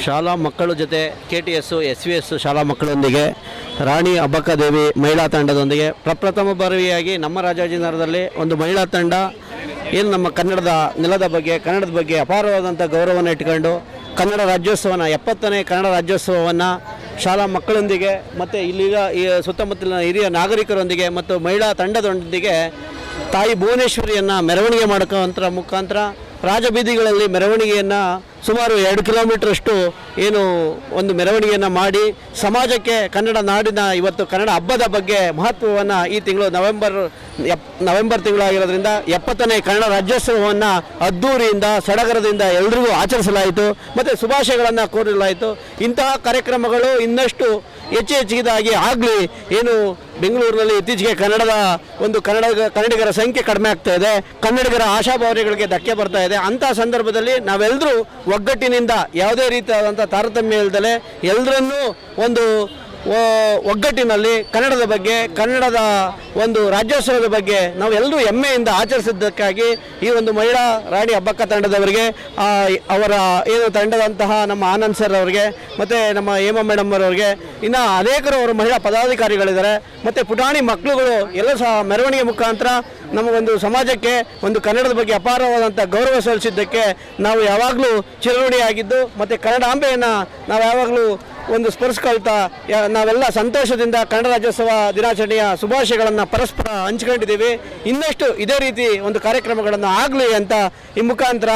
ಶಾಲಾ ಮಕ್ಕಳ ಜೊತೆ KTS SVS ಶಾಲಾ ಮಕ್ಕಳೊಂದಿಗೆ ರಾಣಿ ಅಬ್ಬಕ್ಕದೇವಿ ಮಹಿಳಾ ತಂಡದೊಂದಿಗೆ ಪ್ರಪ್ರಥಮ ಬಾರಿಯಾಗಿ ನಮ್ಮ ರಾಜಾಜಿನಗರದಲ್ಲಿ ಒಂದು ಮಹಿಳಾ ತಂಡ ಏನು ನಮ್ಮ ಕನ್ನಡದ ನೆಲದ ಬಗ್ಗೆ ಅಪಾರವಾದಂಥ ಗೌರವವನ್ನು ಇಟ್ಕೊಂಡು ಕನ್ನಡ ರಾಜ್ಯೋತ್ಸವನ 70ನೇ ಕನ್ನಡ ರಾಜ್ಯೋತ್ಸವವನ್ನು ಶಾಲಾ ಮಕ್ಕಳೊಂದಿಗೆ ಮತ್ತು ಇಲ್ಲಿಗ ಈ ಸುತ್ತಮುತ್ತಲಿನ ಹಿರಿಯ ನಾಗರಿಕರೊಂದಿಗೆ ಮತ್ತು ಮಹಿಳಾ ತಂಡದೊಂದಿಗೆ ತಾಯಿ ಭುವನೇಶ್ವರಿಯನ್ನು ಮೆರವಣಿಗೆ ಮಾಡೋಕ್ಕಂತರ ಮುಖಾಂತರ ರಾಜಬೀದಿಗಳಲ್ಲಿ ಮೆರವಣಿಗೆಯನ್ನು ಸುಮಾರು 2 ಕಿಲೋಮೀಟ್ರಷ್ಟು ಏನು ಒಂದು ಮೆರವಣಿಗೆಯನ್ನು ಮಾಡಿ ಸಮಾಜಕ್ಕೆ ಕನ್ನಡ ನಾಡಿನ ಇವತ್ತು ಕನ್ನಡ ಹಬ್ಬದ ಬಗ್ಗೆ ಮಹತ್ವವನ್ನು ಈ ತಿಂಗಳು ನವೆಂಬರ್ ತಿಂಗಳಾಗಿರೋದ್ರಿಂದ 70ನೇ ಕನ್ನಡ ರಾಜ್ಯೋತ್ಸವವನ್ನು ಅದ್ದೂರಿಯಿಂದ ಸಡಗರದಿಂದ ಎಲ್ರಿಗೂ ಆಚರಿಸಲಾಯಿತು ಮತ್ತು ಶುಭಾಶಯಗಳನ್ನು ಕೋರಲಾಯಿತು. ಇಂತಹ ಕಾರ್ಯಕ್ರಮಗಳು ಇನ್ನಷ್ಟು ಹೆಚ್ಚಿದಾಗಿ ಆಗಲಿ. ಏನು ಬೆಂಗಳೂರಿನಲ್ಲಿ ಇತ್ತೀಚೆಗೆ ಕನ್ನಡಿಗರ ಸಂಖ್ಯೆ ಕಡಿಮೆ ಆಗ್ತಾ ಇದೆ, ಕನ್ನಡಿಗರ ಆಶಾಭಾವನೆಗಳಿಗೆ ಧಕ್ಕೆ ಬರ್ತಾ ಇದೆ. ಅಂಥ ಸಂದರ್ಭದಲ್ಲಿ ನಾವೆಲ್ಲರೂ ಒಗ್ಗಟ್ಟಿನಿಂದ ಯಾವುದೇ ರೀತಿಯಾದಂಥ ತಾರತಮ್ಯ ಇಲ್ಲದೆ ಎಲ್ಲರನ್ನೂ ಒಂದು ಒಗ್ಗಟ್ಟಿನಲ್ಲಿ ಕನ್ನಡದ ಬಗ್ಗೆ ಕನ್ನಡದ ಒಂದು ರಾಜ್ಯೋತ್ಸವದ ಬಗ್ಗೆ ನಾವು ಎಲ್ಲರೂ ಹೆಮ್ಮೆಯಿಂದ ಆಚರಿಸಿದ್ದಕ್ಕಾಗಿ ಈ ಒಂದು ಮಹಿಳಾ ರಾಣಿ ಅಬ್ಬಕ್ಕ ತಂಡದವರಿಗೆ ಅವರ ಏನು ತಂಡದಂತಹ ನಮ್ಮ ಆನಂದ್ ಸರ್ ಅವರಿಗೆ ಮತ್ತು ನಮ್ಮ ಹೇಮಾ ಮೇಡಮ್ ಅವರಿಗೆ ಇನ್ನು ಅನೇಕರು ಅವರು ಮಹಿಳಾ ಪದಾಧಿಕಾರಿಗಳಿದ್ದಾರೆ ಮತ್ತು ಪುಟಾಣಿ ಮಕ್ಕಳುಗಳು ಎಲ್ಲ ಸಹ ಮೆರವಣಿಗೆ ಮುಖಾಂತರ ನಮಗೊಂದು ಸಮಾಜಕ್ಕೆ ಒಂದು ಕನ್ನಡದ ಬಗ್ಗೆ ಅಪಾರವಾದಂಥ ಗೌರವ ಸಲ್ಲಿಸಿದ್ದಕ್ಕೆ ನಾವು ಯಾವಾಗಲೂ ಚಿರಋಣಿಯಾಗಿದ್ದು ಮತ್ತು ಕನ್ನಡಾಂಬೆಯನ್ನು ನಾವು ಯಾವಾಗಲೂ ಒಂದು ಸ್ಪರ್ಶಕೊಳ್ತಾ ನಾವೆಲ್ಲ ಸಂತೋಷದಿಂದ ಕನ್ನಡ ರಾಜ್ಯೋತ್ಸವ ದಿನಾಚರಣೆಯ ಶುಭಾಶಯಗಳನ್ನು ಪರಸ್ಪರ ಹಂಚ್ಕೊಂಡಿದ್ದೀವಿ. ಇನ್ನಷ್ಟು ಇದೇ ರೀತಿ ಒಂದು ಕಾರ್ಯಕ್ರಮಗಳನ್ನು ಆಗಲಿ ಅಂತ ಈ ಮುಖಾಂತರ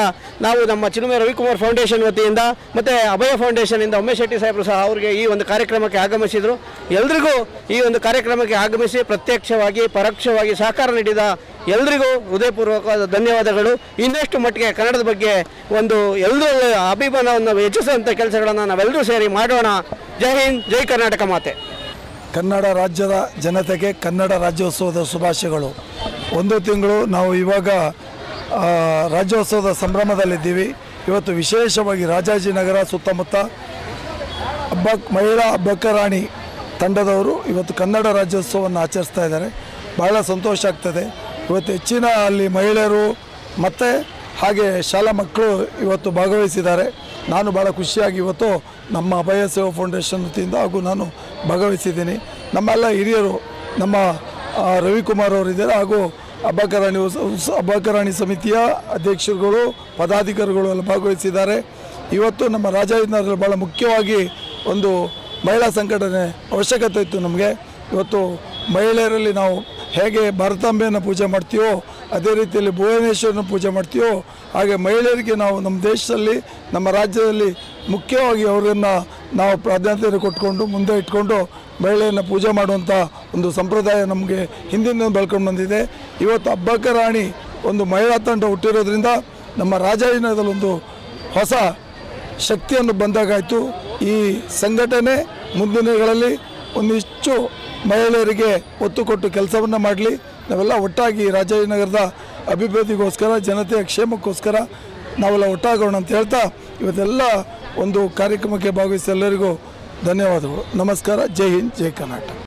ನಾವು ನಮ್ಮ ಚಿಲುಮೆ ರವಿಕುಮಾರ್ ಫೌಂಡೇಶನ್ ವತಿಯಿಂದ ಮತ್ತು ಅಭಯ ಫೌಂಡೇಶನ್ನಿಂದ ಉಮೇಶ್ ಶೆಟ್ಟಿ ಸಾಹೇಬರು ಸಹ ಅವರಿಗೆ ಈ ಒಂದು ಕಾರ್ಯಕ್ರಮಕ್ಕೆ ಆಗಮಿಸಿದರು. ಎಲ್ರಿಗೂ ಈ ಒಂದು ಕಾರ್ಯಕ್ರಮಕ್ಕೆ ಆಗಮಿಸಿ ಪ್ರತ್ಯಕ್ಷವಾಗಿ ಪರೋಕ್ಷವಾಗಿ ಸಹಕಾರ ನೀಡಿದ ಎಲ್ರಿಗೂ ಹೃದಯಪೂರ್ವಕವಾದ ಧನ್ಯವಾದಗಳು. ಇನ್ನಷ್ಟು ಮಟ್ಟಿಗೆ ಕನ್ನಡದ ಬಗ್ಗೆ ಒಂದು ಎಲ್ಲರೂ ಅಭಿಮಾನವನ್ನು ಹೆಚ್ಚಿಸುವಂಥ ಕೆಲಸಗಳನ್ನು ನಾವೆಲ್ಲರೂ ಸೇರಿ ಮಾಡೋಣ. ಜೈ ಹಿಂದ್, ಜೈ ಕರ್ನಾಟಕ ಮಾತೆ. ಕನ್ನಡ ರಾಜ್ಯದ ಜನತೆಗೆ ಕನ್ನಡ ರಾಜ್ಯೋತ್ಸವದ ಶುಭಾಶಯಗಳು. ಒಂದು ತಿಂಗಳು ನಾವು ಇವಾಗ ರಾಜ್ಯೋತ್ಸವದ ಸಂಭ್ರಮದಲ್ಲಿದ್ದೀವಿ. ಇವತ್ತು ವಿಶೇಷವಾಗಿ ರಾಜಾಜಿನಗರ ಸುತ್ತಮುತ್ತ ಮಹಿಳಾ ಅಬ್ಬಕ್ಕ ರಾಣಿ ತಂಡದವರು ಇವತ್ತು ಕನ್ನಡ ರಾಜ್ಯೋತ್ಸವವನ್ನು ಆಚರಿಸ್ತಾ ಇದ್ದಾರೆ. ಬಹಳ ಸಂತೋಷ ಆಗ್ತದೆ. ಇವತ್ತು ಹೆಚ್ಚಿನ ಅಲ್ಲಿ ಮಹಿಳೆಯರು ಮತ್ತು ಹಾಗೆ ಶಾಲಾ ಮಕ್ಕಳು ಇವತ್ತು ಭಾಗವಹಿಸಿದ್ದಾರೆ. ನಾನು ಭಾಳ ಖುಷಿಯಾಗಿ ಇವತ್ತು ನಮ್ಮ ಅಭಯ ಸೇವಾ ಫೌಂಡೇಶನ್ ವತಿಯಿಂದ ಹಾಗೂ ನಾನು ಭಾಗವಹಿಸಿದ್ದೀನಿ. ನಮ್ಮೆಲ್ಲ ಹಿರಿಯರು ನಮ್ಮ ರವಿಕುಮಾರ್ ಅವರಿದ್ದಾರೆ ಹಾಗೂ ಅಬ್ಬಕ್ಕ ರಾಣಿ ಸಮಿತಿಯ ಅಧ್ಯಕ್ಷರುಗಳು ಪದಾಧಿಕಾರಿಗಳು ಎಲ್ಲ ಭಾಗವಹಿಸಿದ್ದಾರೆ. ಇವತ್ತು ನಮ್ಮ ರಾಜಾಜಿನಗರದಲ್ಲಿ ಭಾಳ ಮುಖ್ಯವಾಗಿ ಒಂದು ಮಹಿಳಾ ಸಂಘಟನೆ ಅವಶ್ಯಕತೆ ಇತ್ತು ನಮಗೆ. ಇವತ್ತು ಮಹಿಳೆಯರಲ್ಲಿ ನಾವು ಹೇಗೆ ಭಾರತಾಂಬೆಯನ್ನು ಪೂಜೆ ಮಾಡ್ತೀವೋ ಅದೇ ರೀತಿಯಲ್ಲಿ ಭುವನೇಶ್ವರನ ಪೂಜೆ ಮಾಡ್ತೀವೋ ಹಾಗೆ ಮಹಿಳೆಯರಿಗೆ ನಾವು ನಮ್ಮ ದೇಶದಲ್ಲಿ ನಮ್ಮ ರಾಜ್ಯದಲ್ಲಿ ಮುಖ್ಯವಾಗಿ ಅವರನ್ನು ನಾವು ಪ್ರಾಧಾನ್ಯತೆ ಕೊಟ್ಕೊಂಡು ಮುಂದೆ ಇಟ್ಕೊಂಡು ಮಹಿಳೆಯನ್ನು ಪೂಜೆ ಮಾಡುವಂಥ ಒಂದು ಸಂಪ್ರದಾಯ ನಮಗೆ ಹಿಂದಿನ ಬೆಳ್ಕೊಂಡು ಬಂದಿದೆ. ಇವತ್ತು ಅಬ್ಬಕ್ಕ ರಾಣಿ ಒಂದು ಮಹಿಳಾ ತಂಡ ಹುಟ್ಟಿರೋದ್ರಿಂದ ನಮ್ಮ ರಾಜಾಜಿನಗರದಲ್ಲಿ ಒಂದು ಹೊಸ ಶಕ್ತಿಯನ್ನು ಬಂದಾಗಾಯಿತು. ಈ ಸಂಘಟನೆ ಮುಂದಿನ ದಿನಗಳಲ್ಲಿ ಒಂದಿಷ್ಟು ಮಹಿಳೆಯರಿಗೆ ಒತ್ತು ಕೊಟ್ಟು ಕೆಲಸವನ್ನು ಮಾಡಲಿ. ನಾವೆಲ್ಲ ಒಟ್ಟಾಗಿ ರಾಜಾಜಿನಗರದ ಅಭಿವೃದ್ಧಿಗೋಸ್ಕರ ಜನತೆಯ ಕ್ಷೇಮಕ್ಕೋಸ್ಕರ ನಾವೆಲ್ಲ ಒಟ್ಟಾಗೋಣ ಅಂತ ಹೇಳ್ತಾ ಇವತ್ತೆಲ್ಲ ಒಂದು ಕಾರ್ಯಕ್ರಮಕ್ಕೆ ಭಾಗವಹಿಸಿ ಎಲ್ಲರಿಗೂ ಧನ್ಯವಾದಗಳು. ನಮಸ್ಕಾರ. ಜೈ ಹಿಂದ್, ಜೈ ಕರ್ನಾಟಕ.